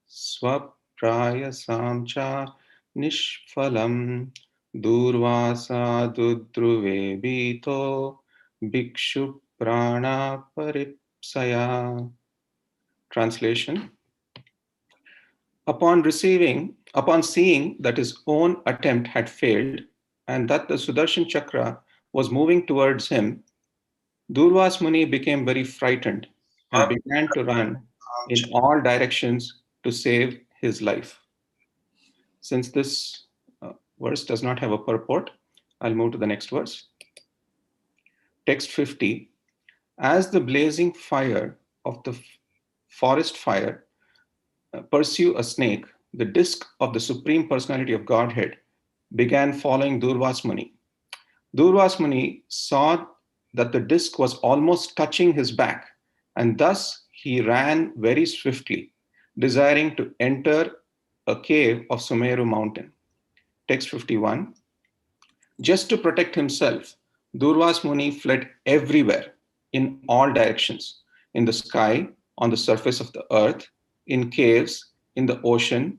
Swaprayasam cha nishphalam durvasa dudruve bhito bhikshu prana paripsaya. Translation: Upon seeing that his own attempt had failed and that the Sudarshan Chakra was moving towards him, Durvas Muni became very frightened and began to run in all directions to save his life. Since this verse does not have a purport, I'll move to the next verse. Text 50. As the blazing fire of the forest fire pursue a snake, the disk of the Supreme Personality of Godhead began following Durvas Muni. Durvas Muni saw that the disk was almost touching his back, and thus he ran very swiftly, desiring to enter a cave of Sumeru mountain. Text 51. Just to protect himself, Durvas Muni fled everywhere, in all directions, in the sky, on the surface of the earth, in caves, in the ocean,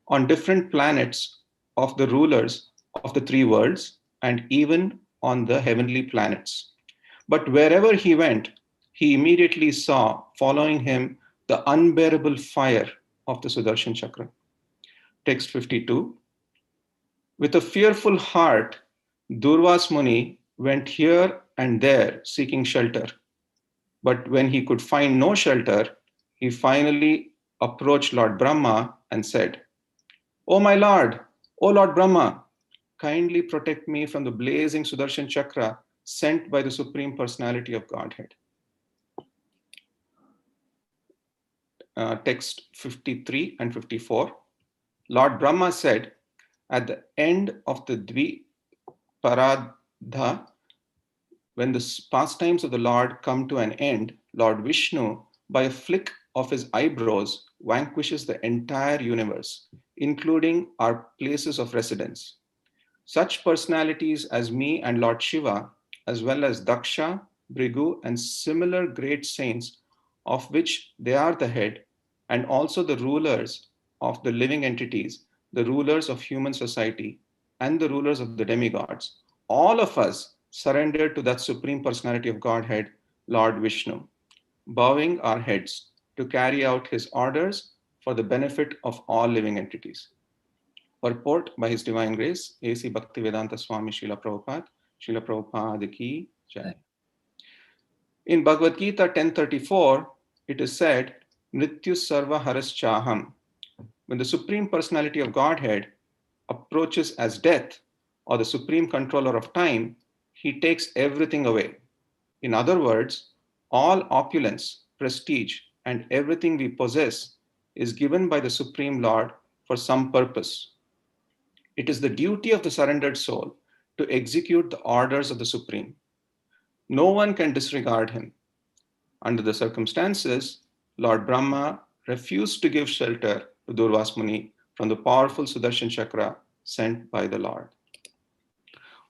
on different planets of the rulers of the three worlds, and even on the heavenly planets. But wherever he went, he immediately saw following him the unbearable fire of the Sudarshan Chakra. Text 52. With a fearful heart, Durvas Muni went here and there seeking shelter. But when he could find no shelter, he finally approached Lord Brahma and said, "O my Lord, O Lord Brahma, kindly protect me from the blazing Sudarshan Chakra sent by the Supreme Personality of Godhead." Text 53 and 54. Lord Brahma said, at the end of the Dviparadha, when the pastimes of the Lord come to an end, Lord Vishnu, by a flick of his eyebrows, vanquishes the entire universe, including our places of residence. Such personalities as me and Lord Shiva, as well as Daksha, Brigu, and similar great saints, of which they are the head, and also the rulers of the living entities, the rulers of human society, and the rulers of the demigods, all of us surrendered to that Supreme Personality of Godhead, Lord Vishnu, bowing our heads to carry out his orders for the benefit of all living entities. Purport by His Divine Grace, A.C. Bhaktivedanta Swami Srila Prabhupada, Srila Prabhupada Ki Jai. In Bhagavad Gita 10:34, it is said, Mrityu Sarva Haraschaham. When the Supreme Personality of Godhead approaches as death or the supreme controller of time, he takes everything away. In other words, all opulence, prestige, and everything we possess is given by the Supreme Lord for some purpose. It is the duty of the surrendered soul to execute the orders of the Supreme. No one can disregard him. Under the circumstances, Lord Brahma refused to give shelter to Durvas Muni from the powerful Sudarshan Chakra sent by the Lord.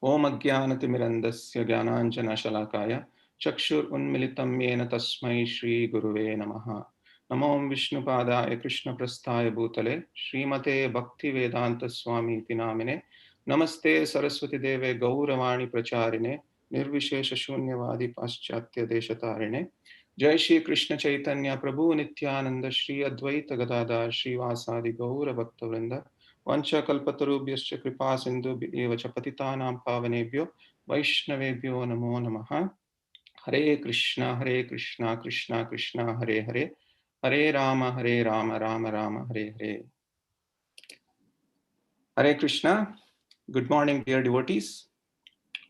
Om Ajnanatimirandasya Jnananjana Shalakaya Chakshur Unmilitam Yena Tasmai Shri Guruve Namaha. Namo Vishnupadaya Krishna Prasthaya Bhutale Srimate Bhakti Vedanta Swami Tinamine Namaste Saraswati Deve Gauravani Pracharine Nirvishesha Shunyavadi Paschatya Deshatarine Jai Shri Krishna Chaitanya Prabhu Nityananda Shri Advaita Gadada Shri Vasadi Gaura Bhakta Vrinda Vancha Kalpatarubhyascha Kripa Sindhu Eva Chapatitanam Pavanebhyo Vaishnavebhyo Namo Namaha. Hare Krishna, Krishna Krishna, Hare Hare, Hare Rama, Rama Rama, Hare Hare. Hare Krishna. Good morning, dear devotees.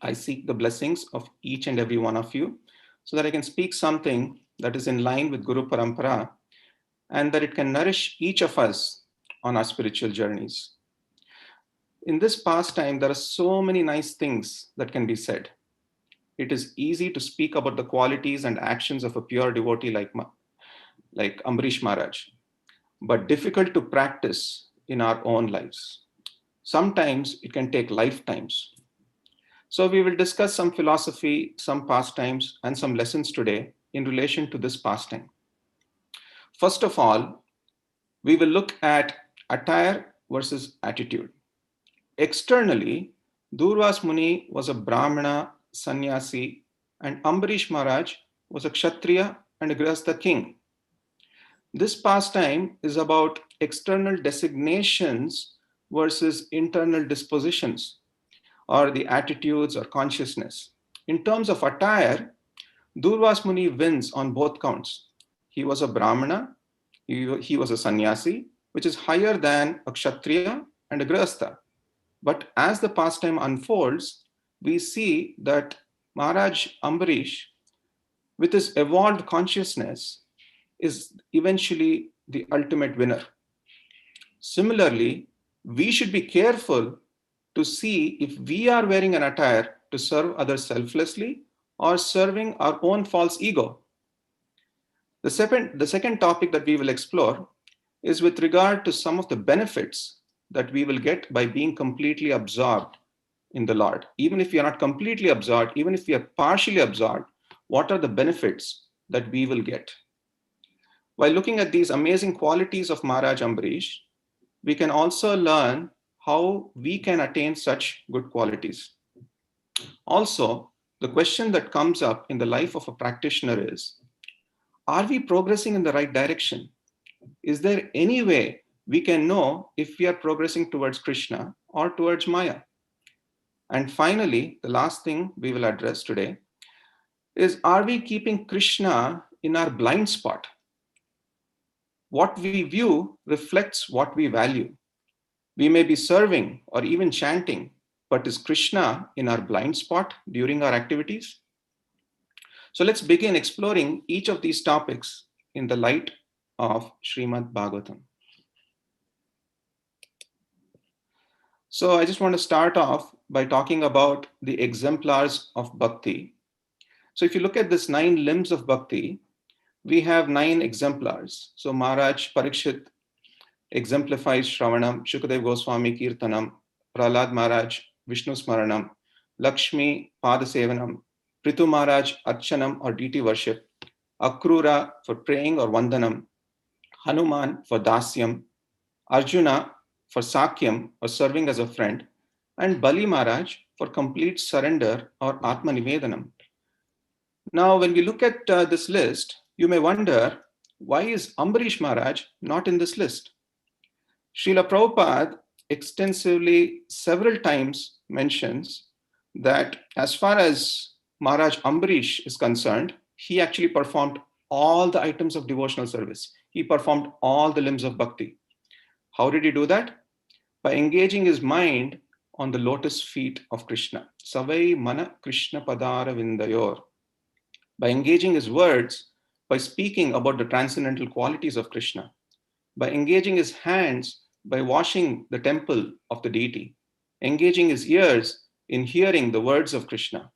I seek the blessings of each and every one of you so that I can speak something that is in line with Guru Parampara and that it can nourish each of us on our spiritual journeys. In this pastime, there are so many nice things that can be said. It is easy to speak about the qualities and actions of a pure devotee like Ambarish Maharaj, but difficult to practice in our own lives. Sometimes it can take lifetimes. So we will discuss some philosophy, some pastimes, and some lessons today in relation to this pastime. First of all, We will look at attire versus attitude. Externally, Durvas Muni was a Brahmana, sannyasi, and Ambarish Maharaj was a Kshatriya and a Grihastha king. This pastime is about external designations versus internal dispositions, or the attitudes or consciousness. In terms of attire, Durvas Muni wins on both counts. He was a Brahmana, he was a sannyasi, which is higher than a Kshatriya and a Grihastha. But as the pastime unfolds, we see that Maharaj Ambarish, with his evolved consciousness, is eventually the ultimate winner. Similarly, we should be careful to see if we are wearing an attire to serve others selflessly or serving our own false ego. The second topic that we will explore is with regard to some of the benefits that we will get by being completely absorbed in the Lord. Even if we are not completely absorbed, even if we are partially absorbed, what are the benefits that we will get? While looking at these amazing qualities of Maharaj Ambarish, we can also learn how we can attain such good qualities. Also, the question that comes up in the life of a practitioner is, are we progressing in the right direction? Is there any way we can know if we are progressing towards Krishna or towards Maya? And finally, the last thing we will address today is, are we keeping Krishna in our blind spot? What we view reflects what we value. We may be serving or even chanting, but is Krishna in our blind spot during our activities? So let's begin exploring each of these topics in the light of Srimad Bhagavatam. So I just want to start off by talking about the exemplars of Bhakti. So if you look at this 9 limbs of Bhakti, we have 9 exemplars. So Maharaj Parikshit exemplifies Shravanam, Shukadev Goswami Kirtanam, Prahlad Maharaj Vishnu Smaranam, Lakshmi Padasevanam, Prithu Maharaj Archanam or deity worship, Akrura for praying or Vandanam, Hanuman for Dasyam, Arjuna for Sakyam or serving as a friend, and Bali Maharaj for complete surrender or Atma Nivedanam. Now, when we look at this list, you may wonder, why is Ambarish Maharaj not in this list? Srila Prabhupada extensively several times mentions that as far as Maharaj Ambarish is concerned, he actually performed all the items of devotional service. He performed all the limbs of bhakti. How did he do that? By engaging his mind on the lotus feet of Krishna. Savai mana Krishna padara vindayor. By engaging his words, by speaking about the transcendental qualities of Krishna. By engaging his hands, by washing the temple of the deity. Engaging his ears in hearing the words of Krishna.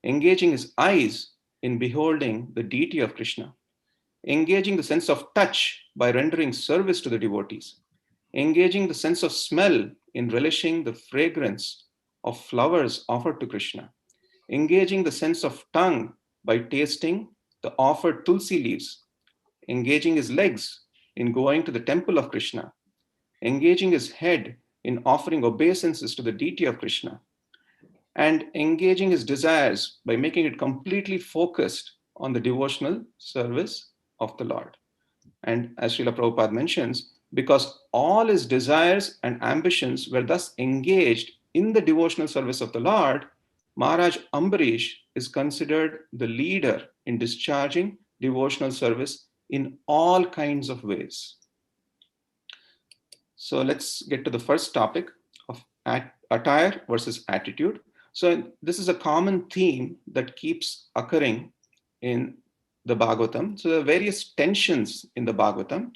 Engaging his eyes in beholding the deity of Krishna. Engaging the sense of touch by rendering service to the devotees. Engaging the sense of smell in relishing the fragrance of flowers offered to Krishna. Engaging the sense of tongue by tasting the offered tulsi leaves. Engaging his legs in going to the temple of Krishna. Engaging his head in offering obeisances to the deity of Krishna. And engaging his desires by making it completely focused on the devotional service of the Lord. And as Srila Prabhupada mentions, because all his desires and ambitions were thus engaged in the devotional service of the Lord, Maharaj Ambarish is considered the leader in discharging devotional service in all kinds of ways. So let's get to the first topic of attire versus attitude. So this is a common theme that keeps occurring in the Bhagavatam. So there are various tensions in the Bhagavatam.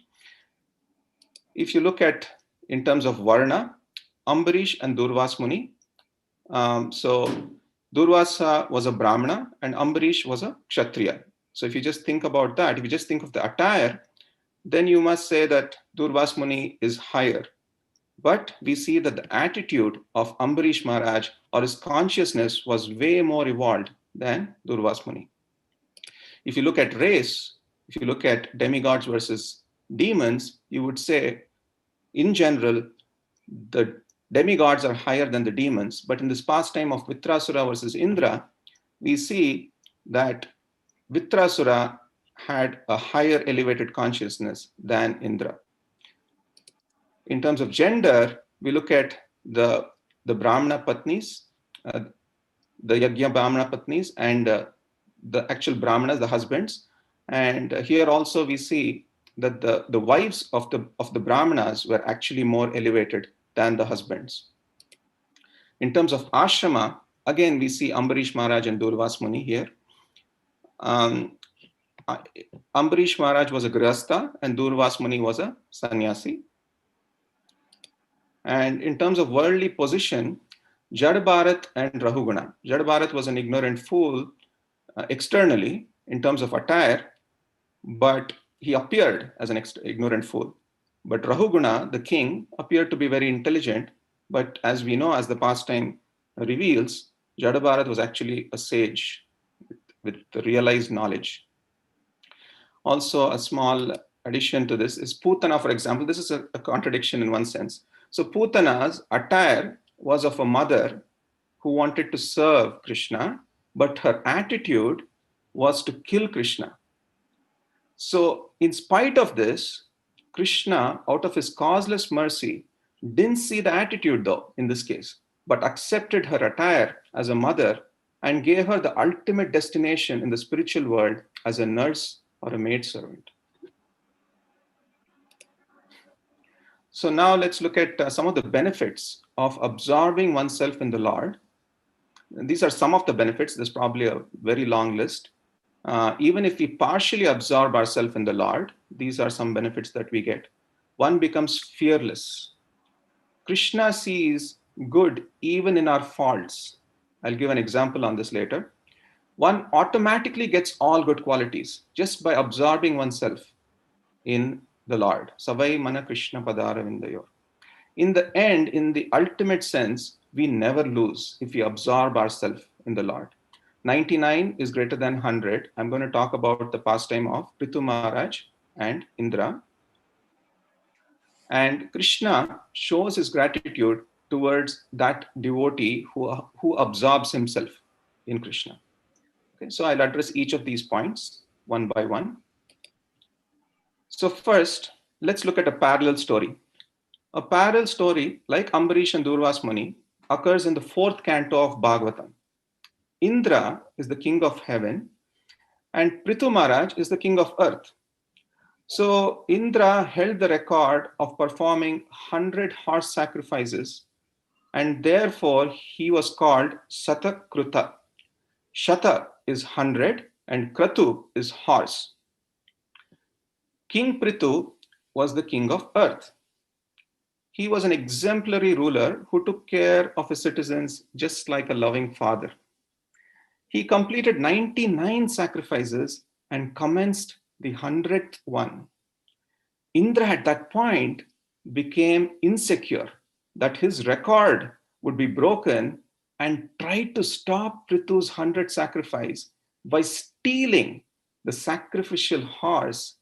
If you look at in terms of Varna, Ambarish and Durvas Muni. So Durvasa was a Brahmana and Ambarish was a Kshatriya. So if you just think about that, if you just think of the attire, then you must say that Durvas Muni is higher. But we see that the attitude of Ambarish Maharaj or his consciousness was way more evolved than Durvas Muni. If you look at race, if you look at demigods versus demons, you would say, in general, the demigods are higher than the demons. But in this pastime of Vitrasura versus Indra, we see that Vitrasura had a higher elevated consciousness than Indra. In terms of gender, we look at the Brahmana Patnis, the Yajna Brahmana Patnis, and the actual Brahmanas, the husbands. And here also we see that the wives of the Brahmanas were actually more elevated than the husbands. In terms of ashrama, again, we see Ambarish Maharaj and Durvas Muni here. Ambarish Maharaj was a Grihastha and Durvas Muni was a sannyasi. And in terms of worldly position, Jad Bharat and Rahuguna. Jad Bharat was an ignorant fool externally in terms of attire, but he appeared as an ignorant fool. But Rahuguna, the king, appeared to be very intelligent, but as we know, as the pastime reveals, Jad Bharat was actually a sage with realized knowledge. Also, a small addition to this is Putana, for example. This is a contradiction in one sense. So Putana's attire was of a mother who wanted to serve Krishna, but her attitude was to kill Krishna. So in spite of this, Krishna, out of his causeless mercy, didn't see the attitude though, in this case, but accepted her attire as a mother and gave her the ultimate destination in the spiritual world as a nurse or a maidservant. So now let's look at some of the benefits of absorbing oneself in the Lord. These are some of the benefits. There's probably a very long list. Even if we partially absorb ourselves in the Lord, these are some benefits that we get. One becomes fearless. Krishna sees good even in our faults. I'll give an example on this later. One automatically gets all good qualities just by absorbing oneself in the Lord. Savai mana Krishna padara vindayor. In the end, in the ultimate sense, we never lose if we absorb ourselves in the Lord. 99 is greater than 100. I'm going to talk about the pastime of Prithu Maharaj and Indra. And Krishna shows his gratitude towards that devotee who absorbs himself in Krishna. Okay, so I'll address each of these points one by one. So first, let's look at a parallel story. A parallel story, like Ambarish and Durvas Muni, occurs in the 4th canto of Bhagavatam. Indra is the king of heaven and Prithu Maharaj is the king of earth. So Indra held the record of performing 100 horse sacrifices and therefore he was called Satakruta. Shata is 100 and Kratu is horse. King Prithu was the king of earth. He was an exemplary ruler who took care of his citizens just like a loving father. He completed 99 sacrifices and commenced the 100th one. Indra at that point became insecure that his record would be broken and tried to stop Prithu's 100th sacrifice by stealing the sacrificial horse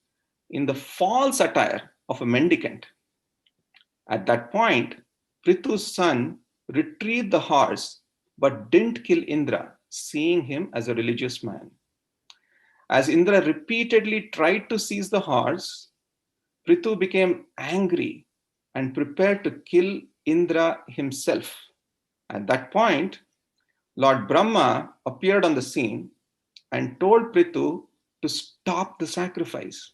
in the false attire of a mendicant. At that point, Prithu's son retrieved the horse but didn't kill Indra, seeing him as a religious man. As Indra repeatedly tried to seize the horse, Prithu became angry and prepared to kill Indra himself. At that point, Lord Brahma appeared on the scene and told Prithu to stop the sacrifice.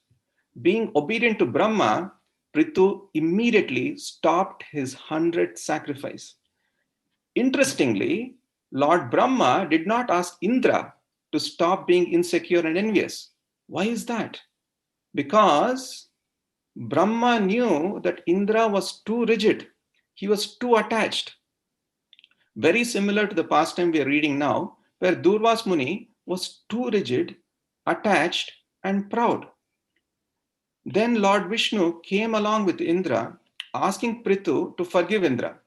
Being obedient to Brahma, Prithu immediately stopped his 100th sacrifice. Interestingly, Lord Brahma did not ask Indra to stop being insecure and envious. Why is that? Because Brahma knew that Indra was too rigid. He was too attached. Very similar to the pastime we are reading now, where Durvas Muni was too rigid, attached, and proud. Then Lord Vishnu came along with Indra, asking Prithu to forgive Indra.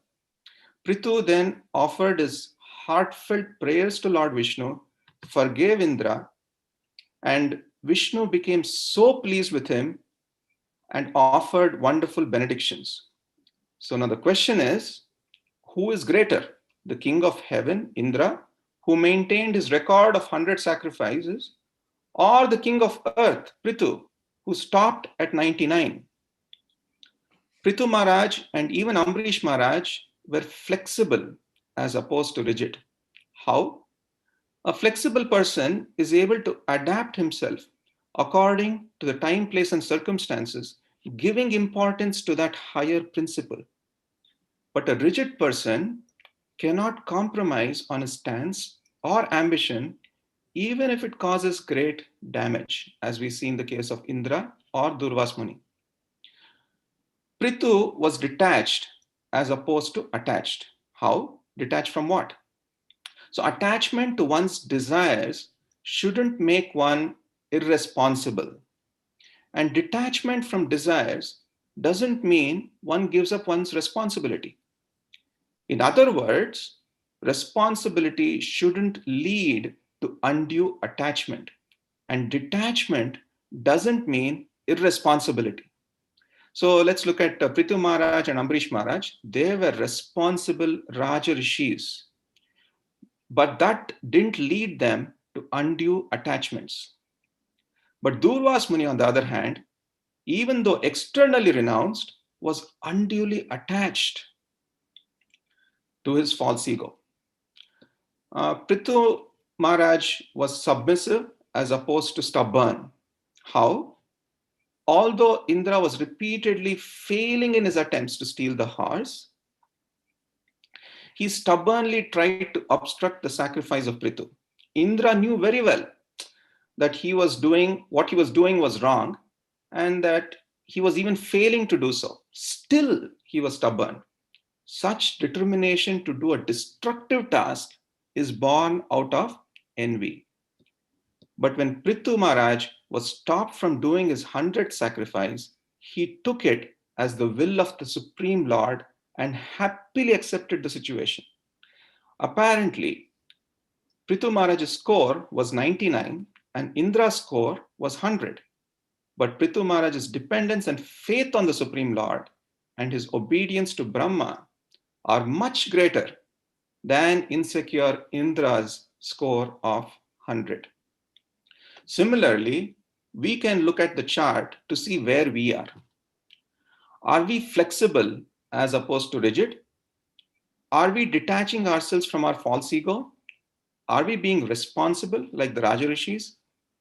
Prithu then offered his heartfelt prayers to Lord Vishnu, forgave Indra, and Vishnu became so pleased with him and offered wonderful benedictions. So now the question is, who is greater? The king of heaven, Indra, who maintained his record of 100 sacrifices, or the king of earth, Prithu, who stopped at 99? Prithu Maharaj and even Ambrish Maharaj were flexible as opposed to rigid. How? A flexible person is able to adapt himself according to the time, place, and circumstances, giving importance to that higher principle. But a rigid person cannot compromise on his stance or ambition, even if it causes great damage, as we see in the case of Indra or Durvas Muni. Prithu was detached as opposed to attached. How? Detached from what? So, attachment to one's desires shouldn't make one irresponsible. And detachment from desires doesn't mean one gives up one's responsibility. In other words, responsibility shouldn't lead to undue attachment. And detachment doesn't mean irresponsibility. So let's look at Prithu Maharaj and Ambrish Maharaj. They were responsible Raja Rishis, but that didn't lead them to undue attachments. But Durvas Muni, on the other hand, even though externally renounced, was unduly attached to his false ego. Prithu Maharaj was submissive as opposed to stubborn. How? Although Indra was repeatedly failing in his attempts to steal the horse, he stubbornly tried to obstruct the sacrifice of Prithu. Indra knew very well that what he was doing was wrong, and that he was even failing to do so. Still, he was stubborn. Such determination to do a destructive task is born out of envy. But when Prithu Maharaj was stopped from doing his 100th sacrifice, he took it as the will of the Supreme Lord and happily accepted the situation. Apparently, Prithu Maharaj's score was 99 and Indra's score was 100. But Prithu Maharaj's dependence and faith on the Supreme Lord and his obedience to Brahma are much greater than insecure Indra's score of 100. Similarly, we can look at the chart to see where we are. Are we flexible as opposed to rigid? Are we detaching ourselves from our false ego? Are we being responsible like the Raja Rishis?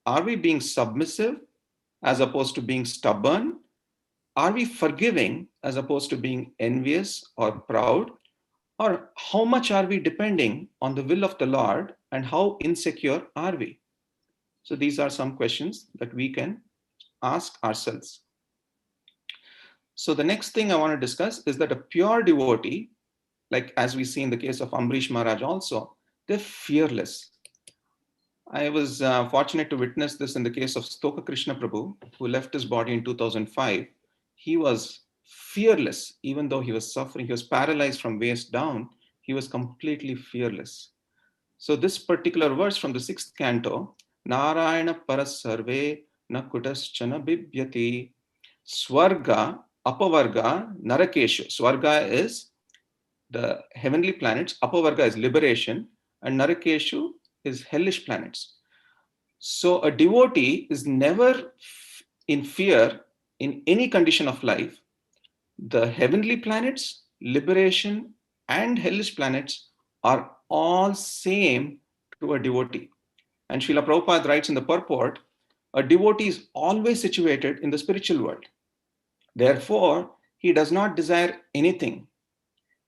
Are we being submissive as opposed to being stubborn? Are we forgiving as opposed to being envious or proud? Or how much are we depending on the will of the Lord, and how insecure are we? So these are some questions that we can ask ourselves. So the next thing I want to discuss is that a pure devotee, like as we see in the case of Ambrish Maharaj also, they're fearless. I was fortunate to witness this in the case of Stoka Krishna Prabhu, who left his body in 2005. He was fearless, even though he was suffering. He was paralyzed from waist down. He was completely fearless. So this particular verse from the 6th canto, Narayana Parasarve na Kutaschana Bibhyati, Swarga, Apavarga, Narakeshu. Swarga is the heavenly planets, Apavarga is liberation, and Narakeshu is hellish planets. So a devotee is never in fear in any condition of life. The heavenly planets, liberation, and hellish planets are all same to a devotee. And Srila Prabhupada writes in the purport, a devotee is always situated in the spiritual world. Therefore, he does not desire anything.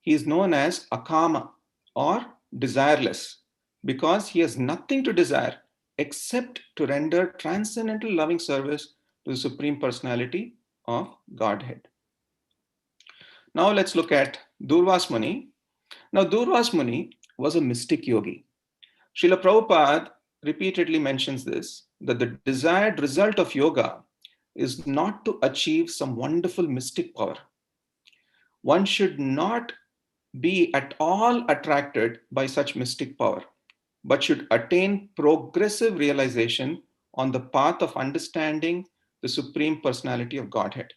He is known as akama or desireless because he has nothing to desire except to render transcendental loving service to the Supreme Personality of Godhead. Now let's look at Durvas Muni. Now Durvas Muni was a mystic yogi. Srila Prabhupada repeatedly mentions this, that the desired result of yoga is not to achieve some wonderful mystic power. One should not be at all attracted by such mystic power, but should attain progressive realization on the path of understanding the Supreme Personality of Godhead.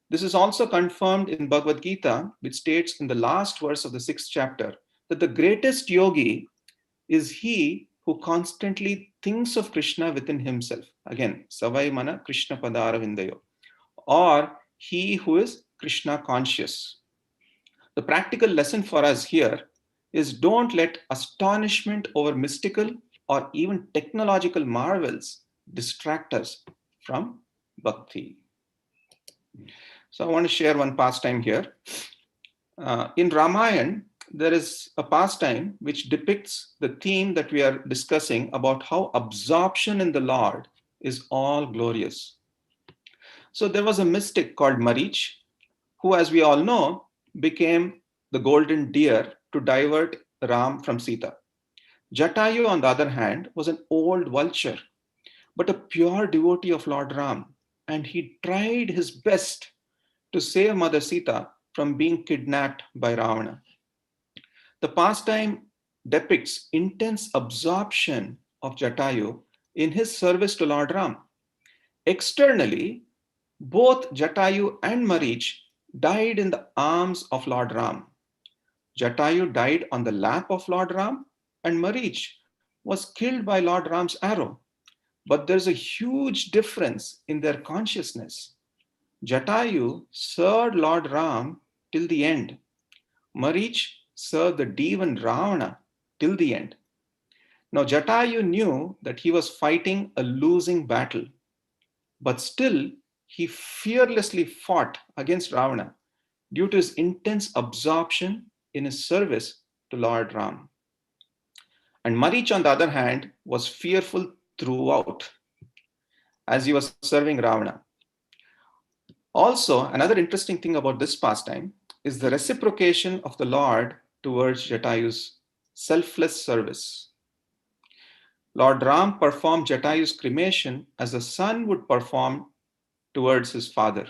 This is also confirmed in Bhagavad Gita, which states in the last verse of the 6th chapter that the greatest yogi is he who constantly thinks of Krishna within himself. Again, Savai Mana Krishna Padara Vindayo. Or he who is Krishna conscious. The practical lesson for us here is don't let astonishment over mystical or even technological marvels distract us from bhakti. So I want to share one pastime here. In Ramayana, there is a pastime which depicts the theme that we are discussing about how absorption in the Lord is all glorious. So there was a mystic called Marich, who, as we all know, became the golden deer to divert Ram from Sita. Jatayu, on the other hand, was an old vulture, but a pure devotee of Lord Ram, and he tried his best to save Mother Sita from being kidnapped by Ravana. The pastime depicts intense absorption of Jatayu in his service to Lord Ram. Externally, both Jatayu and Marich died in the arms of Lord Ram. Jatayu died on the lap of Lord Ram, and Marich was killed by Lord Ram's arrow. But there's a huge difference in their consciousness. Jatayu served Lord Ram till the end. Marich served the demon Ravana till the end. Now, Jatayu knew that he was fighting a losing battle, but still he fearlessly fought against Ravana due to his intense absorption in his service to Lord Ram. And Marich, on the other hand, was fearful throughout as he was serving Ravana. Also, another interesting thing about this pastime is the reciprocation of the Lord towards Jatayu's selfless service. Lord Ram performed Jatayu's cremation as a son would perform towards his father,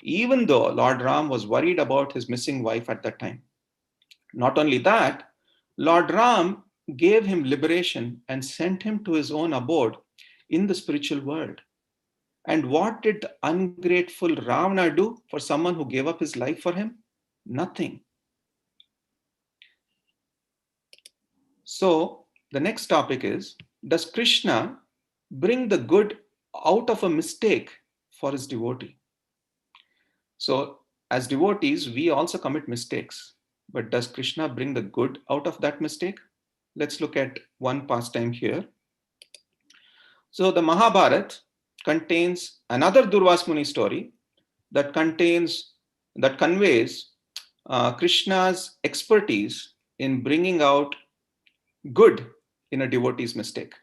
even though Lord Ram was worried about his missing wife at that time. Not only that, Lord Ram gave him liberation and sent him to his own abode in the spiritual world. And what did the ungrateful Ravana do for someone who gave up his life for him? Nothing. So the next topic is, does Krishna bring the good out of a mistake for his devotee? So as devotees, we also commit mistakes. But does Krishna bring the good out of that mistake? Let's look at one pastime here. So the Mahabharata contains another Durvas Muni story that conveys Krishna's expertise in bringing out good in a devotee's mistake.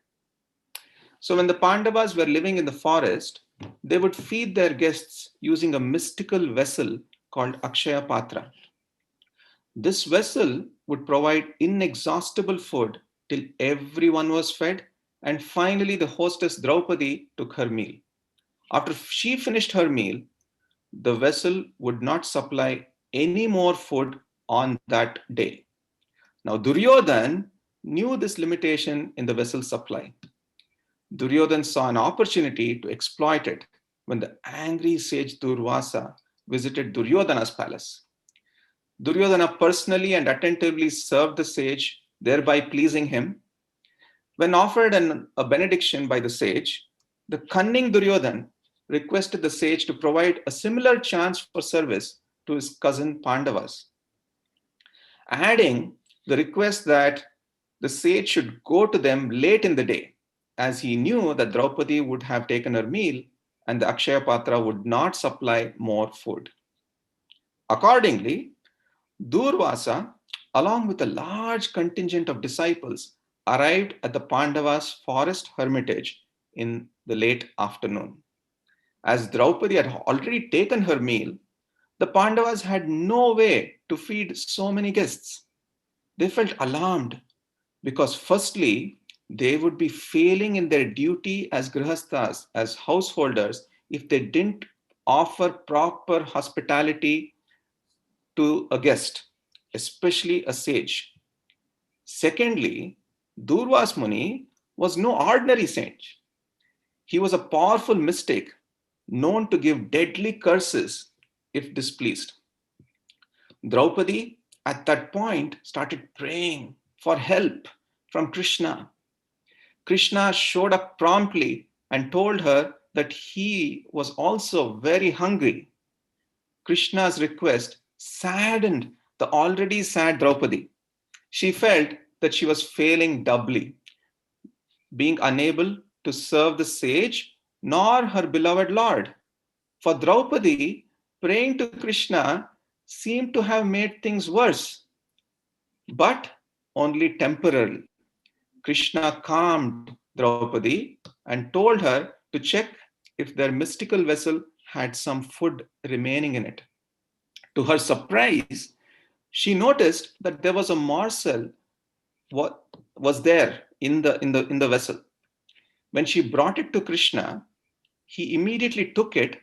So when the Pandavas were living in the forest, they would feed their guests using a mystical vessel called Akshaya Patra. This vessel would provide inexhaustible food till everyone was fed, and finally the hostess Draupadi took her meal. After she finished her meal, the vessel would not supply any more food on that day. Now Duryodhan knew this limitation in the vessel's supply. Duryodhan saw an opportunity to exploit it when the angry sage Durvasa visited Duryodhana's palace. Duryodhana personally and attentively served the sage, thereby pleasing him. When offered a benediction by the sage, the cunning Duryodhan requested the sage to provide a similar chance for service to his cousin Pandavas, adding the request that the sage should go to them late in the day, as he knew that Draupadi would have taken her meal and the Akshaya Patra would not supply more food. Accordingly, Durvasa, along with a large contingent of disciples, arrived at the Pandavas' forest hermitage in the late afternoon. As Draupadi had already taken her meal, the Pandavas had no way to feed so many guests. They felt alarmed because, firstly, they would be failing in their duty as grihasthas, as householders, if they didn't offer proper hospitality to a guest, especially a sage. Secondly, Durvas Muni was no ordinary sage. He was a powerful mystic known to give deadly curses if displeased. Draupadi at that point started praying for help from Krishna. Krishna showed up promptly and told her that he was also very hungry. Krishna's request saddened the already sad Draupadi. She felt that she was failing doubly, being unable to serve the sage nor her beloved Lord. For Draupadi, praying to Krishna seemed to have made things worse, but only temporarily. Krishna calmed Draupadi and told her to check if their mystical vessel had some food remaining in it. To her surprise, she noticed that there was a morsel what was there in the vessel. When she brought it to Krishna, he immediately took it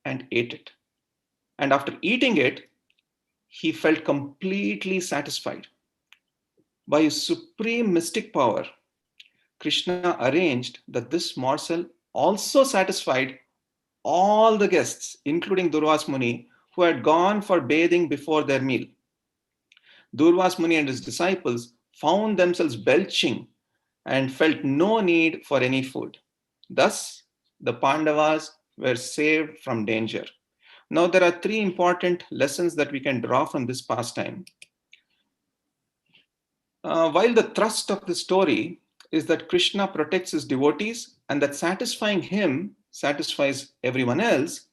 and ate it. And after eating it, he felt completely satisfied. By his supreme mystic power, Krishna arranged that this morsel also satisfied all the guests, including Durvas Muni, who had gone for bathing before their meal. Durvas Muni and his disciples found themselves belching and felt no need for any food. Thus, the Pandavas were saved from danger. Now, there are three important lessons that we can draw from this pastime. While the thrust of the story is that Krishna protects his devotees and that satisfying him satisfies everyone else,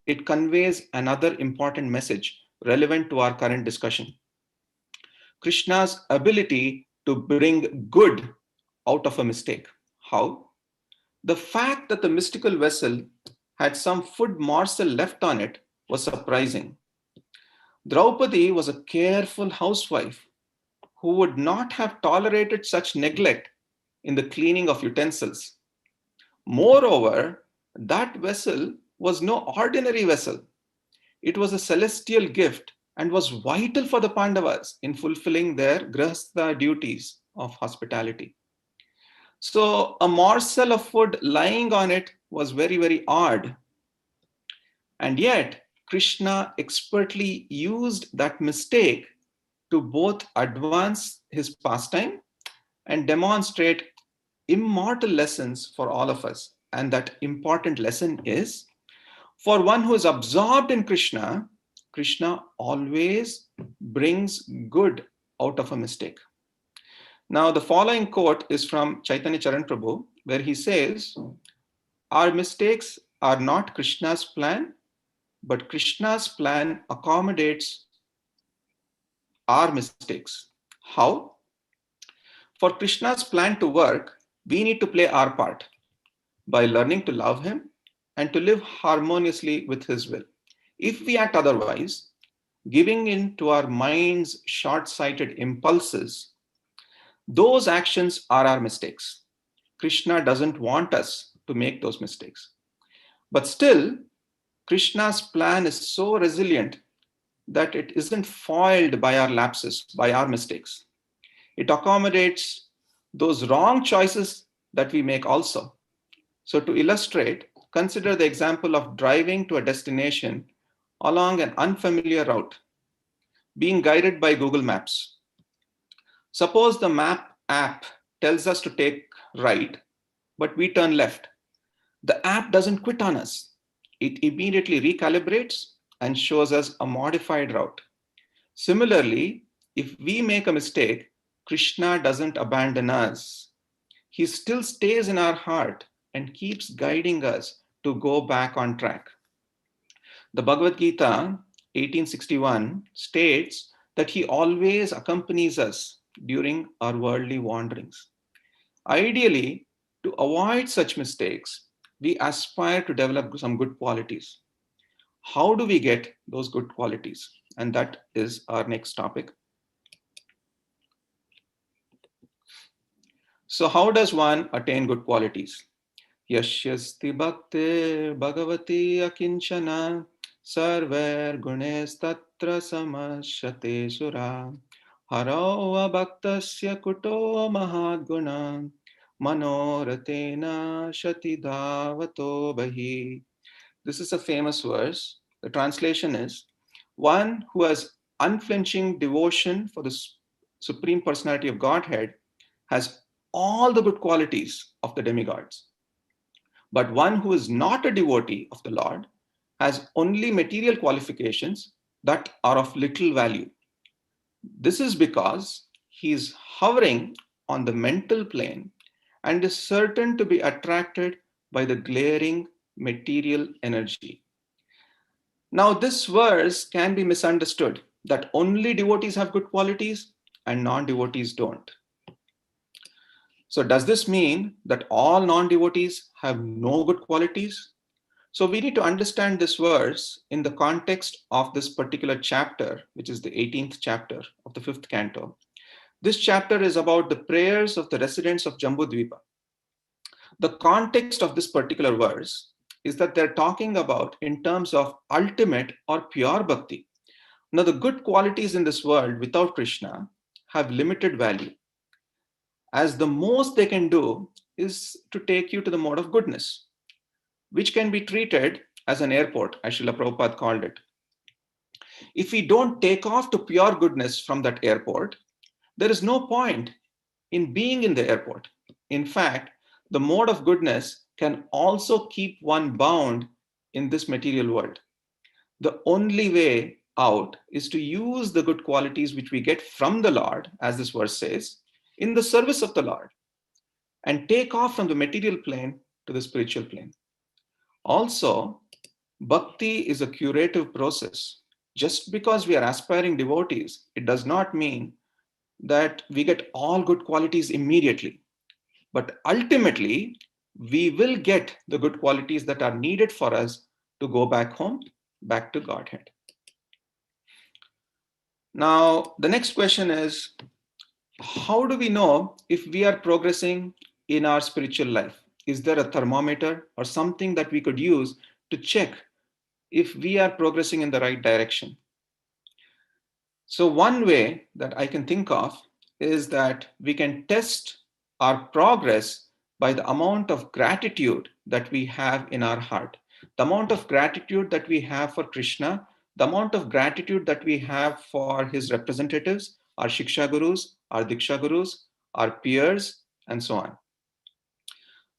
it conveys another important message relevant to our current discussion. Krishna's ability to bring good out of a mistake. How? The fact that the mystical vessel had some food morsel left on it was surprising. Draupadi was a careful housewife who would not have tolerated such neglect in the cleaning of utensils. Moreover, that vessel was no ordinary vessel. It was a celestial gift and was vital for the Pandavas in fulfilling their grahastha duties of hospitality. So, a morsel of food lying on it was very, very odd. And yet, Krishna expertly used that mistake to both advance his pastime and demonstrate immortal lessons for all of us. And that important lesson is for one who is absorbed in Krishna, Krishna always brings good out of a mistake. Now, the following quote is from Chaitanya Charan Prabhu, where he says, our mistakes are not Krishna's plan, but Krishna's plan accommodates our mistakes. How? For Krishna's plan to work, we need to play our part by learning to love him and to live harmoniously with his will. If we act otherwise, giving in to our mind's short-sighted impulses, those actions are our mistakes. Krishna doesn't want us to make those mistakes. But still, Krishna's plan is so resilient that it isn't foiled by our lapses, by our mistakes. It accommodates those wrong choices that we make also. So to illustrate, consider the example of driving to a destination along an unfamiliar route, being guided by Google Maps. Suppose the map app tells us to take right, but we turn left. The app doesn't quit on us. It immediately recalibrates and shows us a modified route. Similarly, if we make a mistake, Krishna doesn't abandon us. He still stays in our heart and keeps guiding us to go back on track. The Bhagavad Gita 1861 states that he always accompanies us during our worldly wanderings. Ideally, to avoid such mistakes, we aspire to develop some good qualities. How do we get those good qualities? And that is our next topic. So, how does one attain good qualities? Yashyasti bhakti bhagavati akinchana sarver gunes tatra samashyate sura haro bhaktasya kuto mahadguna manoratena shati dhavato bahi. This is a famous verse The translation is one who has unflinching devotion for the Supreme Personality of Godhead has all the good qualities of the demigods. But one who is not a devotee of the Lord has only material qualifications that are of little value. This is because he is hovering on the mental plane and is certain to be attracted by the glaring material energy. Now, this verse can be misunderstood that only devotees have good qualities and non devotees don't. So, does this mean that all non devotees have no good qualities? So, we need to understand this verse in the context of this particular chapter, which is the 18th chapter of the 5th canto. This chapter is about the prayers of the residents of Jambudvipa. The context of this particular verse is that they're talking about in terms of ultimate or pure bhakti. Now, the good qualities in this world without Krishna have limited value, as the most they can do is to take you to the mode of goodness, which can be treated as an airport, as Srila Prabhupada called it. If we don't take off to pure goodness from that airport, there is no point in being in the airport. In fact, the mode of goodness can also keep one bound in this material world. The only way out is to use the good qualities which we get from the Lord, as this verse says, in the service of the Lord, and take off from the material plane to the spiritual plane. Also, bhakti is a curative process. Just because we are aspiring devotees, it does not mean that we get all good qualities immediately. But ultimately, we will get the good qualities that are needed for us to go back home, back to Godhead. Now, the next question is, how do we know if we are progressing in our spiritual life? Is there a thermometer or something that we could use to check if we are progressing in the right direction? So one way that I can think of is that we can test our progress by the amount of gratitude that we have in our heart, the amount of gratitude that we have for Krishna, the amount of gratitude that we have for his representatives, our Shiksha Gurus, our Diksha Gurus, our peers, and so on.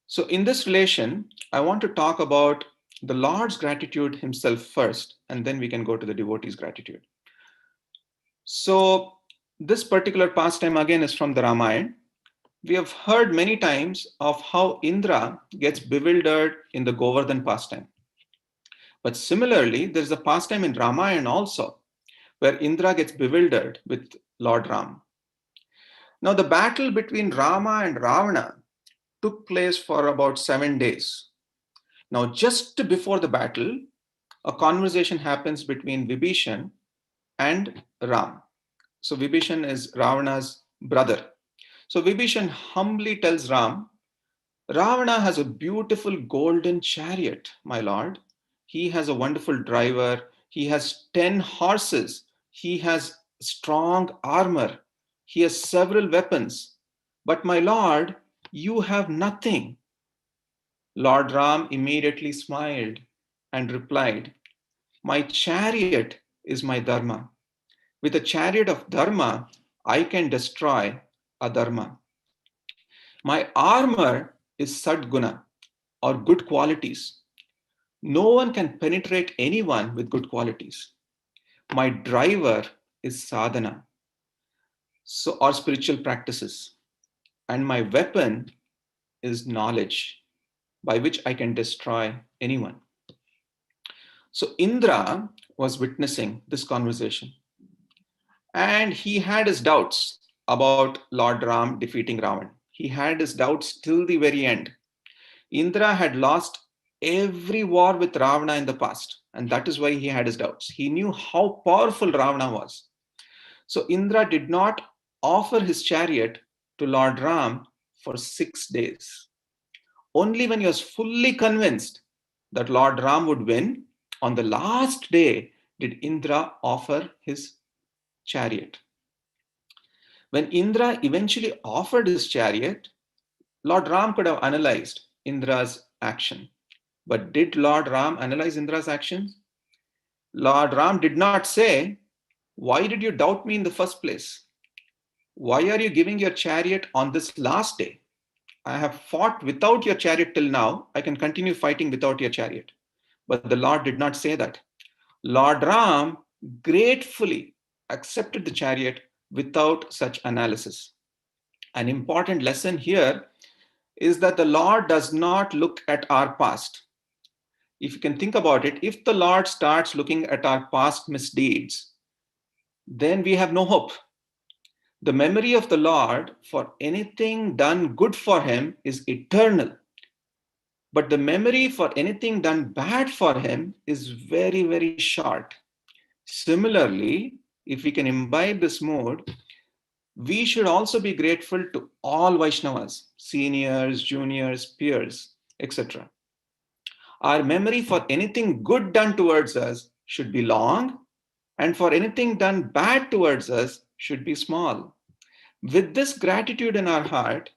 So in this relation, I want to talk about the Lord's gratitude himself first, and then we can go to the devotee's gratitude. So this particular pastime again is from the Ramayana. We have heard many times of how Indra gets bewildered in the Govardhan pastime. But similarly, there's a pastime in Ramayana also, where Indra gets bewildered with Lord Ram. Now, the battle between Rama and Ravana took place for about 7 days. Now, just before the battle, a conversation happens between Vibhishan and Ram. So Vibhishan is Ravana's brother. So Vibhishan humbly tells Ram, Ravana has a beautiful golden chariot, my lord. He has a wonderful driver. He has 10 horses. He has strong armor. He has several weapons. But my lord, you have nothing. Lord Ram immediately smiled and replied, my chariot is my dharma. With a chariot of dharma, I can destroy adharma. My armor is sadguna, or good qualities. No one can penetrate anyone with good qualities. My driver is sadhana, so or spiritual practices. And my weapon is knowledge, by which I can destroy anyone. So Indra was witnessing this conversation. And he had his doubts about Lord Ram defeating Ravan. He had his doubts till the very end. Indra had lost every war with Ravana in the past, and that is why he had his doubts. He knew how powerful Ravana was. So Indra did not offer his chariot to Lord Ram for 6 days. Only when he was fully convinced that Lord Ram would win, on the last day did Indra offer his chariot. When Indra eventually offered his chariot, Lord Ram could have analyzed Indra's action. But did Lord Ram analyze Indra's actions? Lord Ram did not say, "Why did you doubt me in the first place? Why are you giving your chariot on this last day? I have fought without your chariot till now. I can continue fighting without your chariot." But the Lord did not say that. Lord Ram gratefully accepted the chariot without such analysis. An important lesson here is that the Lord does not look at our past. If you can think about it, if the Lord starts looking at our past misdeeds, then we have no hope. The memory of the Lord for anything done good for him is eternal. But the memory for anything done bad for him is very, very short. Similarly, if we can imbibe this mode, we should also be grateful to all Vaishnavas, seniors, juniors, peers, etc. Our memory for anything good done towards us should be long, and for anything done bad towards us should be small. With this gratitude in our heart,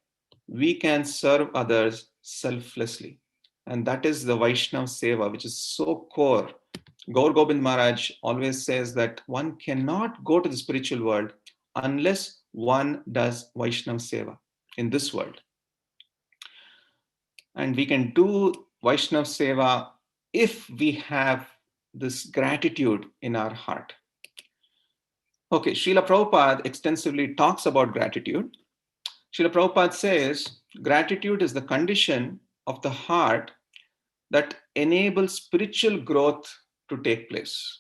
we can serve others selflessly. And that is the Vaishnav Seva, which is so core. Gaur Gobind Maharaj always says that one cannot go to the spiritual world unless one does Vaishnav Seva in this world. And we can do Vaishnav Seva if we have this gratitude in our heart. Okay, Srila Prabhupada extensively talks about gratitude. Srila Prabhupada says, gratitude is the condition of the heart that enables spiritual growth to take place.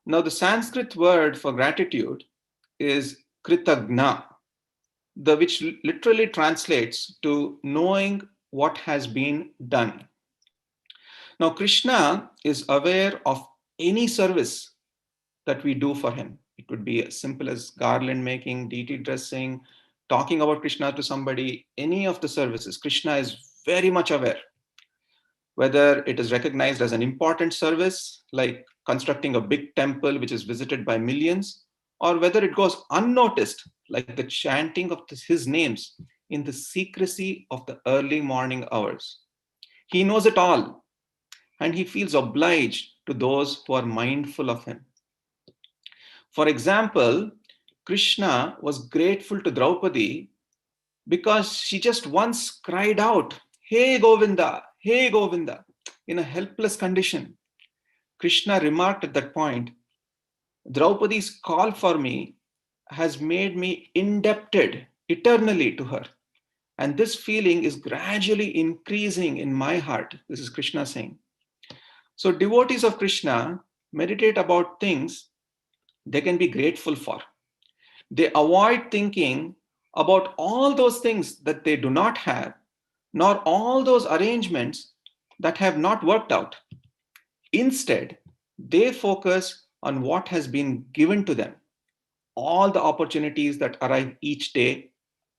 Now, the Sanskrit word for gratitude is kritagna, which literally translates to knowing what has been done. Now, Krishna is aware of any service that we do for him. It could be as simple as garland making, deity dressing, talking about Krishna to somebody, any of the services. Krishna is very much aware. Whether it is recognized as an important service, like constructing a big temple which is visited by millions, or whether it goes unnoticed, like the chanting of his names in the secrecy of the early morning hours. He knows it all, and he feels obliged to those who are mindful of him. For example, Krishna was grateful to Draupadi because she just once cried out, "Hey Govinda, hey Govinda," in a helpless condition. Krishna remarked at that point, "Draupadi's call for me has made me indebted eternally to her. And this feeling is gradually increasing in my heart." This is Krishna saying. So devotees of Krishna meditate about things they can be grateful for. They avoid thinking about all those things that they do not have, nor all those arrangements that have not worked out. Instead, they focus on what has been given to them, all the opportunities that arrive each day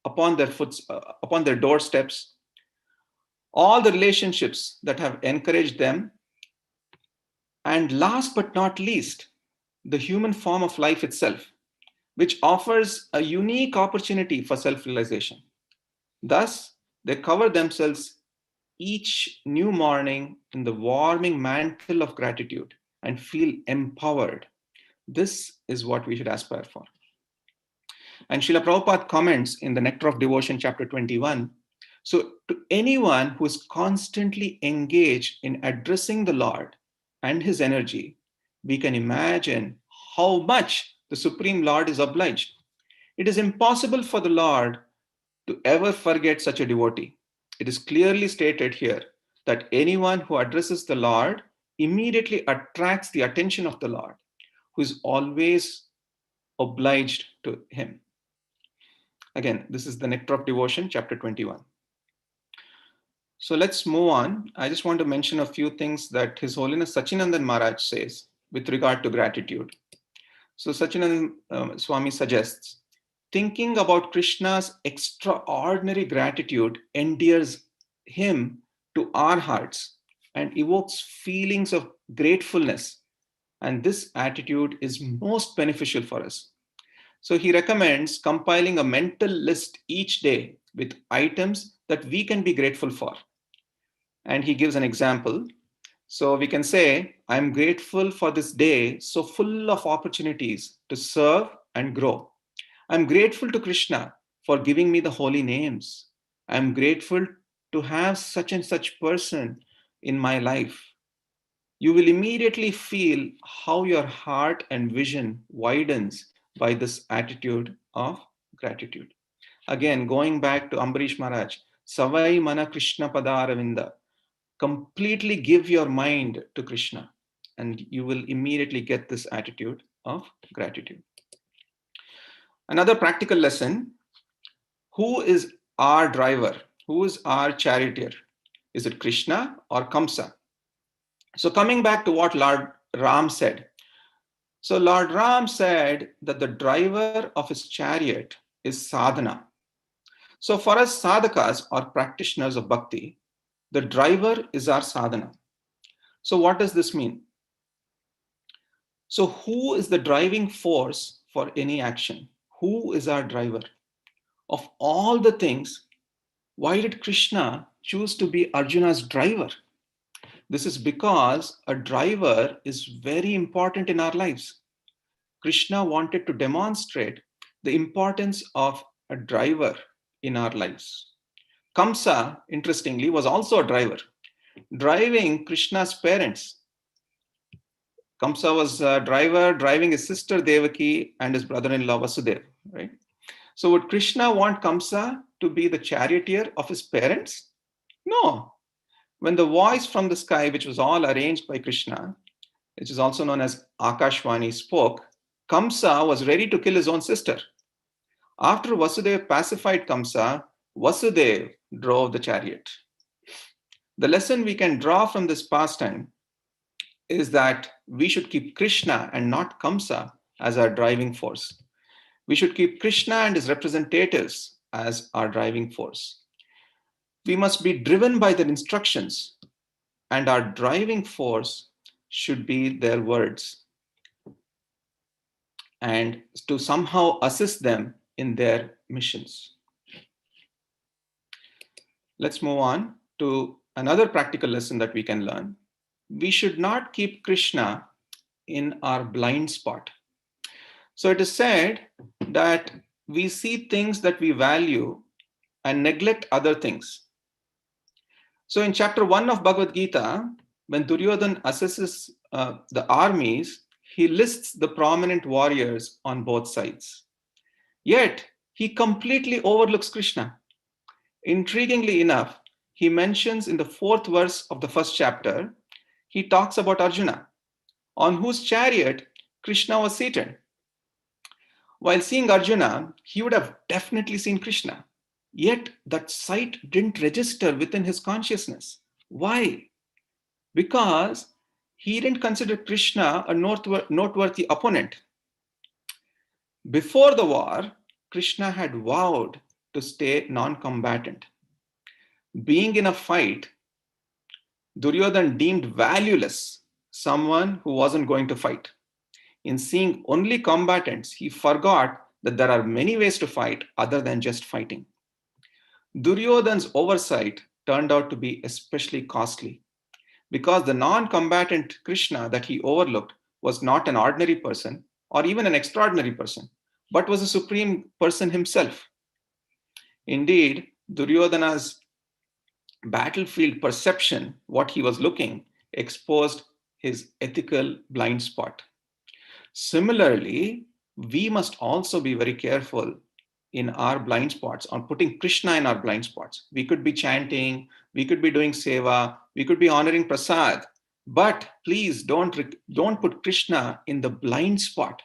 upon their doorsteps, all the relationships that have encouraged them, and last but not least, the human form of life itself, which offers a unique opportunity for self-realization. Thus, they cover themselves each new morning in the warming mantle of gratitude and feel empowered. This is what we should aspire for. And Srila Prabhupada comments in the Nectar of Devotion, chapter 21. So, to anyone who is constantly engaged in addressing the Lord and his energy, we can imagine how much the Supreme Lord is obliged. It is impossible for the Lord to ever forget such a devotee. It is clearly stated here that anyone who addresses the Lord immediately attracts the attention of the Lord, who is always obliged to him. Again, this is the Nectar of Devotion, chapter 21. So let's move on. I just want to mention a few things that His Holiness Sachinandan Maharaj says with regard to gratitude. So Sachinandan Swami suggests, thinking about Krishna's extraordinary gratitude endears him to our hearts and evokes feelings of gratefulness. And this attitude is most beneficial for us. So he recommends compiling a mental list each day with items that we can be grateful for. And he gives an example. So we can say, I'm grateful for this day, so full of opportunities to serve and grow. I'm grateful to Krishna for giving me the holy names. I'm grateful to have such and such person in my life. You will immediately feel how your heart and vision widens by this attitude of gratitude. Again, going back to Ambarish Maharaj, Savai Mana Krishna Padaravinda, completely give your mind to Krishna, and you will immediately get this attitude of gratitude. Another practical lesson: who is our driver? Who is our charioteer? Is it Krishna or Kamsa? So, coming back to what Lord Ram said. So, Lord Ram said that the driver of his chariot is sadhana. So, for us sadhakas or practitioners of bhakti, the driver is our sadhana. So, what does this mean? So, who is the driving force for any action? Who is our driver? Of all the things, why did Krishna choose to be Arjuna's driver? This is because a driver is very important in our lives. Krishna wanted to demonstrate the importance of a driver in our lives. Kamsa, interestingly, was also a driver, driving Krishna's parents. Kamsa was a driver driving his sister Devaki and his brother-in-law Vasudeva, right? So would Krishna want Kamsa to be the charioteer of his parents? No. When the voice from the sky, which was all arranged by Krishna, which is also known as Akashvani, spoke, Kamsa was ready to kill his own sister. After Vasudeva pacified Kamsa, Vasudeva drove the chariot. The lesson we can draw from this pastime is that we should keep Krishna and not Kamsa as our driving force. We should keep Krishna and his representatives as our driving force. We must be driven by their instructions, and our driving force should be their words, and to somehow assist them in their missions. Let's move on to another practical lesson that we can learn. We should not keep Krishna in our blind spot. So it is said that we see things that we value and neglect other things. So in chapter 1 of Bhagavad Gita, when Duryodhana assesses the armies, he lists the prominent warriors on both sides. Yet, he completely overlooks Krishna. Intriguingly enough, he mentions in the 4th verse of the 1st chapter, he talks about Arjuna, on whose chariot Krishna was seated. While seeing Arjuna, he would have definitely seen Krishna. Yet that sight didn't register within his consciousness. Why? Because he didn't consider Krishna a noteworthy opponent. Before the war, Krishna had vowed to stay non-combatant. Being in a fight, Duryodhana deemed valueless someone who wasn't going to fight. In seeing only combatants, he forgot that there are many ways to fight other than just fighting. Duryodhana's oversight turned out to be especially costly because the non-combatant Krishna that he overlooked was not an ordinary person or even an extraordinary person, but was a supreme person himself. Indeed, Duryodhana's battlefield perception, what he was looking, exposed his ethical blind spot. Similarly, we must also be very careful in our blind spots on putting Krishna in our blind spots. We could be chanting, we could be doing seva, we could be honoring prasad, but please don't put Krishna in the blind spot.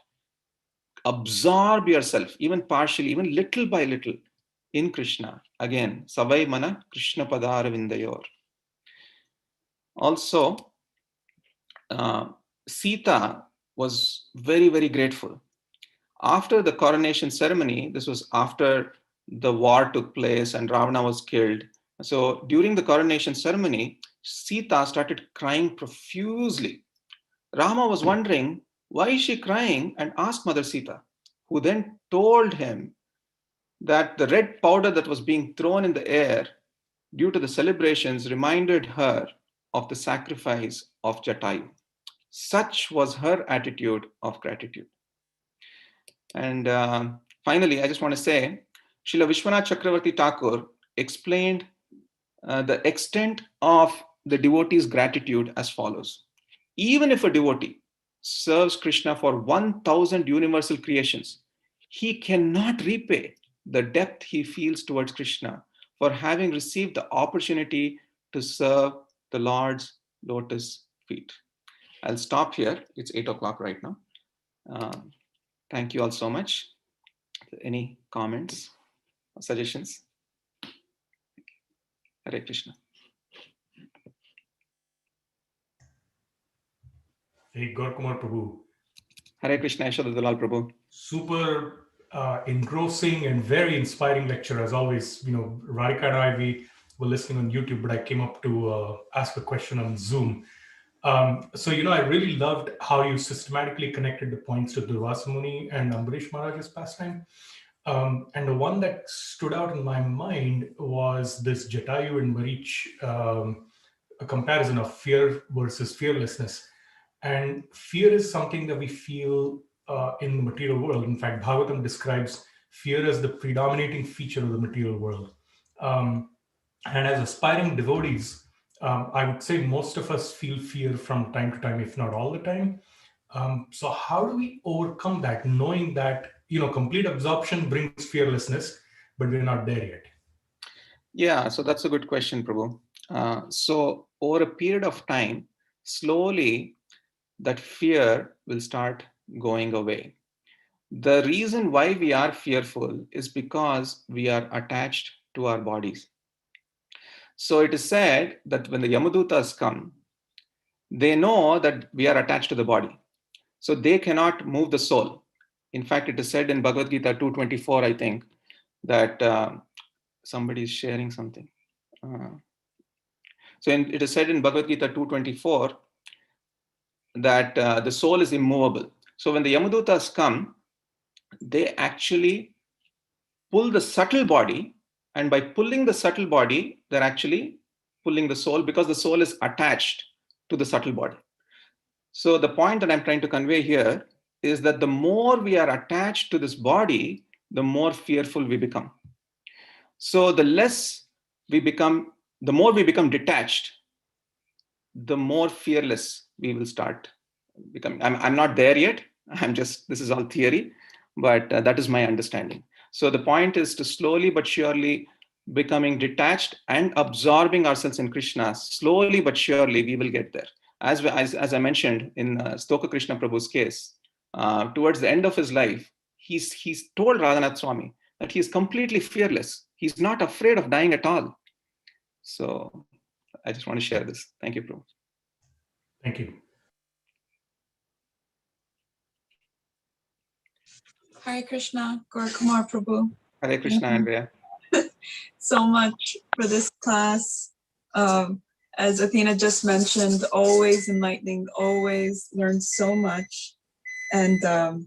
Absorb yourself, even partially, even little by little, in Krishna. Again, Savai Mana Krishna Padara Vindayor. Also, Sita was very, very grateful. After the coronation ceremony, this was after the war took place and Ravana was killed. So during the coronation ceremony, Sita started crying profusely. Rama was wondering, why is she crying, and asked Mother Sita, who then told him that the red powder that was being thrown in the air due to the celebrations reminded her of the sacrifice of Jatayu. Such was her attitude of gratitude. And finally, I just want to say, Srila Vishwanath Chakravarti Thakur explained the extent of the devotee's gratitude as follows. Even if a devotee serves Krishna for 1,000 universal creations, he cannot repay the depth he feels towards Krishna for having received the opportunity to serve the Lord's lotus feet. I'll stop here. It's 8 o'clock right now. Thank you all so much. Any comments or suggestions? Hare Krishna. Hey, Gaur Kumar Prabhu. Hare Krishna, Yashodadalal Prabhu. Super engrossing and very inspiring lecture as always. Radhika and I, we were listening on YouTube, but I came up to ask a question on Zoom. So I really loved how you systematically connected the points to Durvasa Muni and Ambarish Maharaj's pastime. And the one that stood out in my mind was this Jatayu and Marich, a comparison of fear versus fearlessness. And fear is something that we feel in the material world. In fact, Bhagavatam describes fear as the predominating feature of the material world. And as aspiring devotees, I would say most of us feel fear from time to time, if not all the time. So how do we overcome that, knowing that complete absorption brings fearlessness, but we're not there yet? Yeah, so that's a good question, Prabhu. So over a period of time, slowly that fear will start going away. The reason why we are fearful is because we are attached to our bodies. So it is said that when the Yamadutas come, they know that we are attached to the body. So they cannot move the soul. In fact, it is said in Bhagavad Gita 2:24, I think, that somebody is sharing something. It is said in Bhagavad Gita 2:24 that the soul is immovable. So when the Yamadutas come, they actually pull the subtle body, and by pulling the subtle body, they're actually pulling the soul because the soul is attached to the subtle body. So the point that I'm trying to convey here is that the more we are attached to this body, the more fearful we become. So the more we become detached, the more fearless we will start becoming. I'm not there yet. This is all theory, but that is my understanding. So the point is to slowly but surely becoming detached and absorbing ourselves in Krishna. Slowly but surely we will get there. As I mentioned in Stoka Krishna Prabhu's case, towards the end of his life, he's told Radhanath Swami that he's completely fearless. He's not afraid of dying at all. So I just want to share this. Thank you, Prabhu. Thank you. Hare Krishna, Gaur Kumar Prabhu. Hare Krishna, Andrea. So much for this class. As Athena just mentioned, always enlightening, always learned so much. And I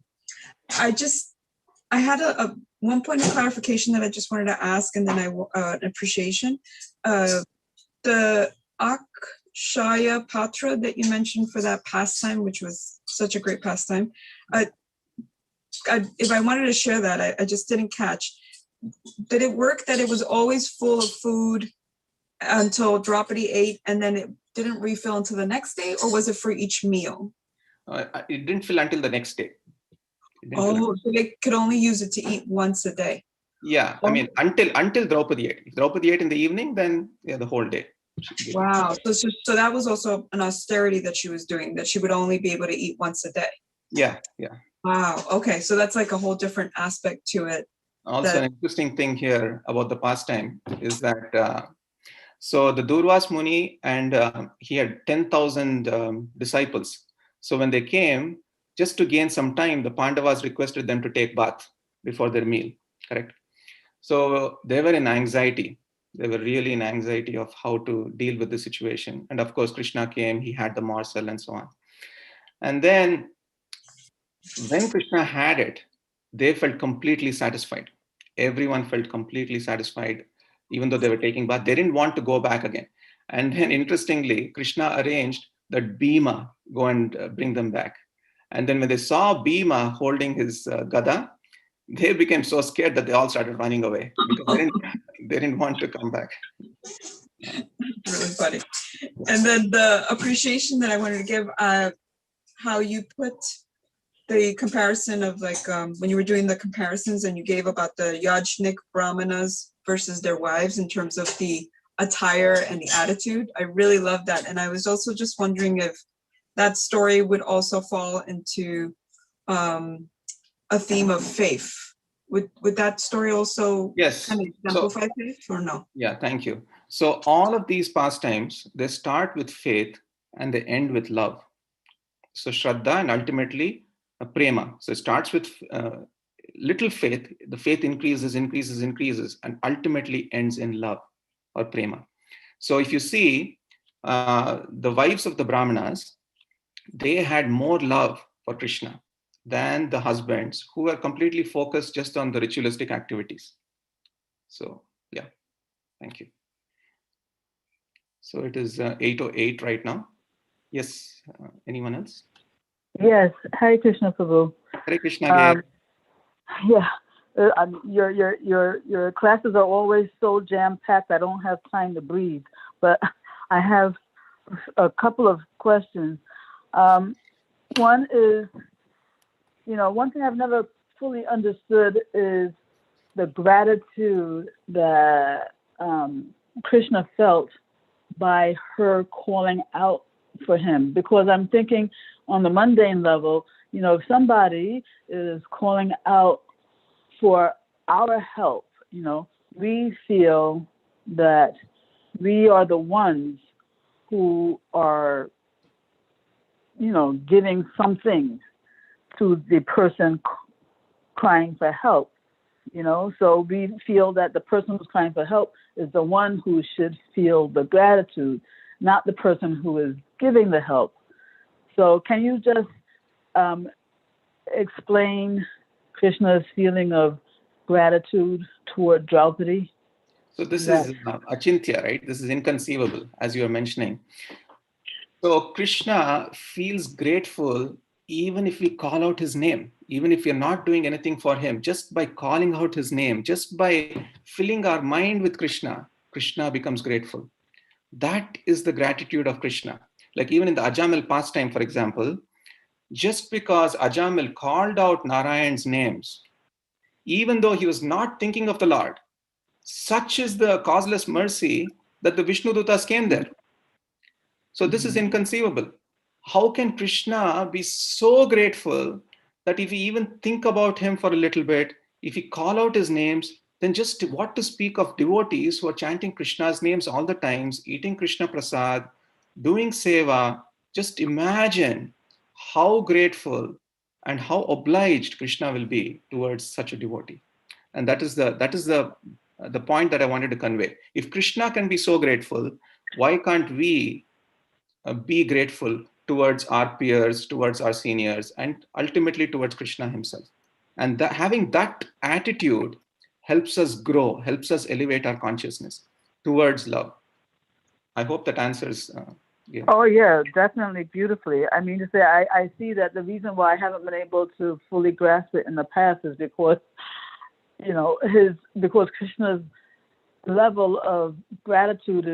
had a one point of clarification that I just wanted to ask, and then an appreciation. The Akshaya Patra that you mentioned for that pastime, which was such a great pastime. If I wanted to share that, I just didn't catch. Did it work that it was always full of food until Draupadi ate, and then it didn't refill until the next day, or was it for each meal? It didn't fill until the next day. So they could only use it to eat once a day. Yeah, I mean until Draupadi ate. If Draupadi ate in the evening, then the whole day. Wow. So that was also an austerity that she was doing, that she would only be able to eat once a day. Yeah. Wow. Okay. So that's like a whole different aspect to it. Also, an interesting thing here about the pastime is that so the Durvas Muni and he had 10,000 disciples. So when they came, just to gain some time, the Pandavas requested them to take bath before their meal. Correct. So they were in anxiety. They were really in anxiety of how to deal with the situation. And of course, Krishna came. He had the morsel and so on. And then when Krishna had it, they felt completely satisfied. Everyone felt completely satisfied, even though they were taking bath. They didn't want to go back again. And then interestingly, Krishna arranged that Bhima go and bring them back. And then when they saw Bhima holding his gada, they became so scared that they all started running away because they didn't want to come back. Really funny. And then the appreciation that I wanted to give, how you put the comparison of like when you were doing the comparisons and you gave about the Yajnik Brahmanas versus their wives in terms of the attire and the attitude. I really love that. And I was also just wondering if that story would also fall into a theme of faith. Would that story also Yes. kind of exemplify faith or no? Yeah, thank you. So all of these pastimes, they start with faith and they end with love. So Shraddha and ultimately prema. So it starts with little faith. The faith increases, and ultimately ends in love or prema. So if you see the wives of the Brahmanas, they had more love for Krishna than the husbands who were completely focused just on the ritualistic activities. So yeah, thank you. So it is 8:08 right now. Yes, anyone else? Yes, Hare Krishna Prabhu. Hare Krishna. Yeah, your classes are always so jam-packed. I don't have time to breathe, but I have a couple of questions. One is, one thing I've never fully understood is the gratitude that Krishna felt by her calling out for him, because I'm thinking on the mundane level, if somebody is calling out for our help, we feel that we are the ones who are, giving something to the person crying for help, so we feel that the person who's crying for help is the one who should feel the gratitude, not the person who is giving the help. So can you just explain Krishna's feeling of gratitude toward Draupadi? So this is achintya, right? This is inconceivable, as you are mentioning. So Krishna feels grateful even if we call out his name, even if we're not doing anything for him, just by calling out his name, just by filling our mind with Krishna, Krishna becomes grateful. That is the gratitude of Krishna. Like even in the Ajamil pastime, for example, just because Ajamil called out Narayan's names, even though he was not thinking of the Lord, such is the causeless mercy that the Vishnu Dutas came there. So this is inconceivable. How can Krishna be so grateful that if we even think about him for a little bit, if we call out his names, then just what to speak of devotees who are chanting Krishna's names all the times, eating Krishna Prasad, doing seva. Just imagine how grateful and how obliged Krishna will be towards such a devotee. And that is the point that I wanted to convey. If Krishna can be so grateful, why can't we be grateful towards our peers, towards our seniors, and ultimately towards Krishna himself? And having that attitude helps us grow, helps us elevate our consciousness towards love. I hope that answers. Oh yeah, definitely, beautifully. I mean to say, I see that the reason why I haven't been able to fully grasp it in the past is because, because Krishna's level of gratitude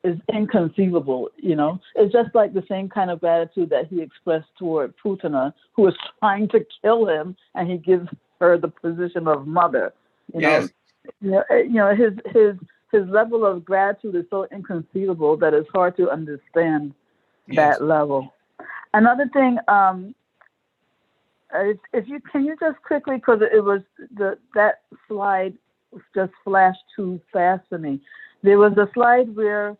is inconceivable. It's just like the same kind of gratitude that he expressed toward Putana, who is trying to kill him, and he gives her the position of mother. Yes. His level of gratitude is so inconceivable that it's hard to understand that level. Another thing, can you just quickly, because it was that slide just flashed too fast for me. There was a slide where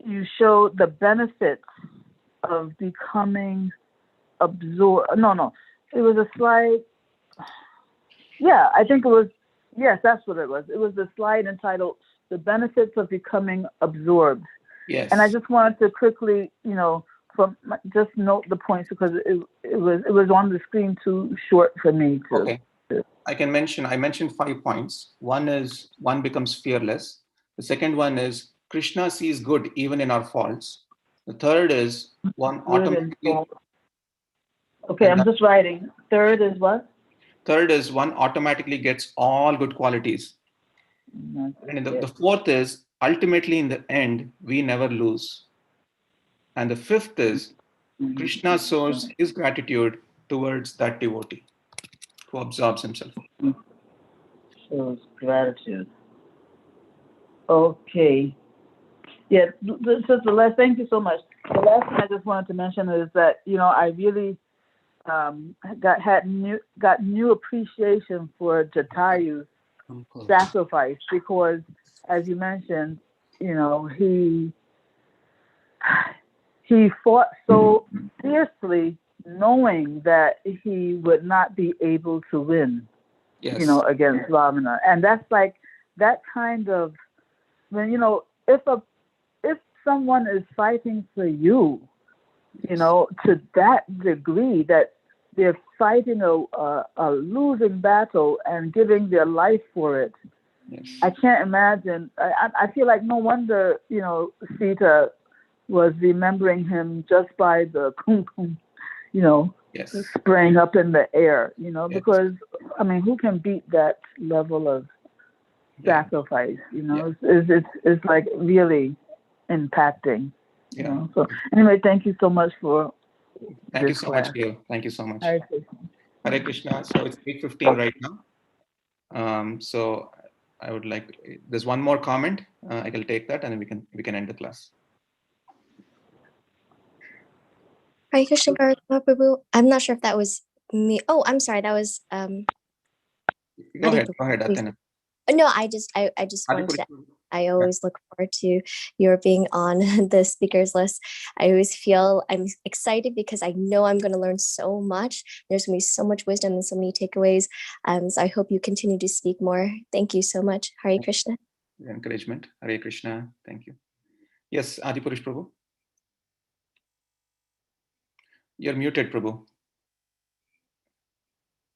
you showed the benefits of becoming absorbed. No, it was a slide. Yeah, I think it was. Yes, that's what it was. It was the slide entitled "The Benefits of Becoming Absorbed." Yes. And I just wanted to quickly, just note the points because it was on the screen too short for me to. Okay. I mentioned 5 points. One is one becomes fearless. The second one is Krishna sees good even in our faults. The third is one automatically. Okay, I'm just writing. Third is what? Third is one automatically gets all good qualities. And the fourth is ultimately in the end, we never lose. And the fifth is Krishna shows his gratitude towards that devotee who absorbs himself. Shows gratitude. Okay. Yeah, this is the last. Thank you so much. The last thing I just wanted to mention is that I really got new appreciation for Jatayu's sacrifice, because, as you mentioned, he fought so fiercely, knowing that he would not be able to win. Yes. Against Ravana. And that's like that kind of, when, if someone is fighting for you, to that degree that they're fighting a losing battle and giving their life for it. Yes. I can't imagine. I feel like no wonder, Sita was remembering him just by the kumkum, yes. spraying up in the air, Yes. because, I mean, who can beat that level of sacrifice? It's like really impacting. So anyway, thank you so much for Thank you so much, Gail. Thank you so much. Hare Krishna. Hare Krishna. So it's 8:15 right now. So I would like, there's one more comment. I will take that and then we can end the class. Hare Krishna, Gaur Kumar Prabhu. I'm not sure if that was me. Oh, I'm sorry. That was Go ahead, Athena. No, I just wanted to. I always look forward to your being on the speakers list. I always feel I'm excited because I know I'm going to learn so much. There's going to be so much wisdom and so many takeaways. So I hope you continue to speak more. Thank you so much. Hare Krishna. Your encouragement. Hare Krishna. Thank you. Yes, Adipurush Prabhu. You're muted, Prabhu.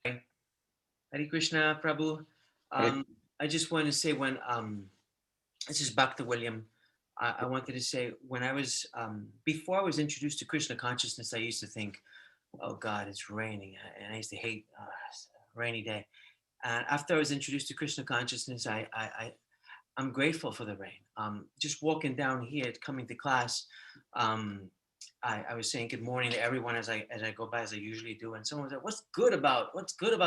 Hare Krishna, Prabhu. I just wanted to say when, this is Bhakti William, I wanted to say when I was, before I was introduced to Krishna consciousness, I used to think, oh God, it's raining. And I used to hate rainy day. And after I was introduced to Krishna consciousness, I'm grateful for the rain. Just walking down here, coming to class, I was saying good morning to everyone as I go by, as I usually do, and someone said, "What's good about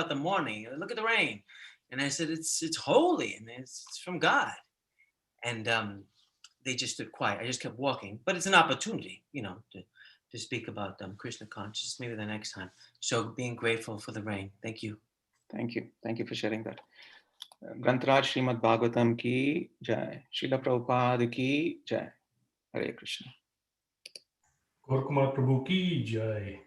the morning? Look at the rain." And I said, "It's holy, and it's from God." And they just stood quiet. I just kept walking, but it's an opportunity, to speak about Krishna consciousness maybe the next time. So being grateful for the rain. Thank you. Thank you. Thank you for sharing that. Grantaraj Srimad Bhagavatam ki jai. Srila Prabhupada ki jai. Hare Krishna. Gaur Kumar Prabhu ki jai.